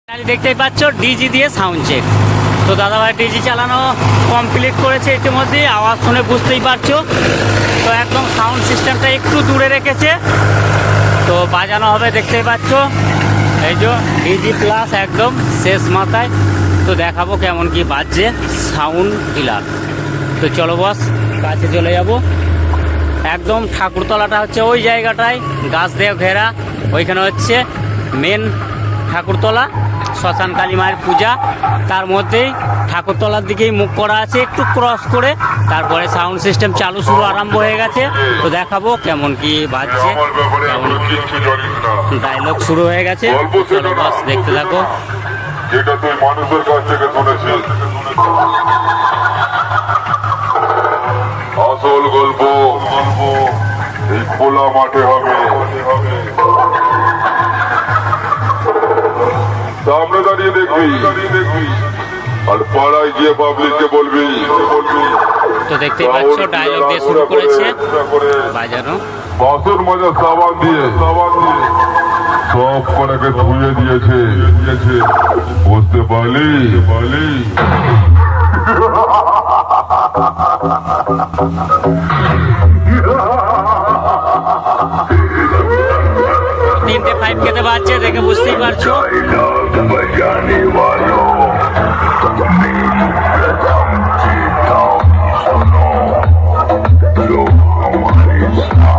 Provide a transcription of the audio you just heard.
দেখতেই পাচ্ছ ডিজি দিয়ে সাউন্ড চেক। তো দাদাভাই ডিজি চালানো কমপ্লিট করেছে ইতিমধ্যে, আওয়াজ শুনে বুঝতেই পারছো। তো একদম সাউন্ড সিস্টেমটা একটু দূরে রেখেছে, তো বাজানো হবে দেখতেই পাচ্ছ। এই যে ডিজি প্লাস একদম শেষ মাথায়। তো দেখাবো কেমন কি বাজছে সাউন্ড হিলার। তো চলো বস, কাছে চলে যাব। একদম ঠাকুরতলাটা হচ্ছে ওই জায়গাটায় গাছ দিয়ে ঘেরা, ওইখানে হচ্ছে মেন ঠাকুরতলা, শ্মশান কালী মায়ের পূজা। তার মধ্যেই ঠাকুরতলার দিকেই মুখ করা আছে, একটু ক্রস করে তারপরে সাউন্ড সিস্টেম চালু শুরু আরম্ভ হয়ে গেছে। তো দেখাবো কেমন কি বাজছে, কেমন ডায়লগ শুরু হয়ে গেছে। চলো বস, দেখতে থাকো। যেটা তুই মানুষের কাছ থেকে শুনেছিস, আসল গল্প এই খোলা মাঠে হবে। সামনে দাঁড়িয়ে দেখবি আর পাড়ায় গিয়ে পাবলিককে বলবি। তো দেখতেই পাচ্ছ ডায়লগ দিয়ে শুরু করেছে বাজানো। বাসন মাজা সাবান দিয়ে সব কটাকে ধুয়ে দিয়েছে। বুঝতে পারলি? 3:05 খেতে পারছে, দেখে বুঝতেই পারছো। बजाने वालों मेरी प्रथम चेतावनी सुनो, लोग हमारे साथ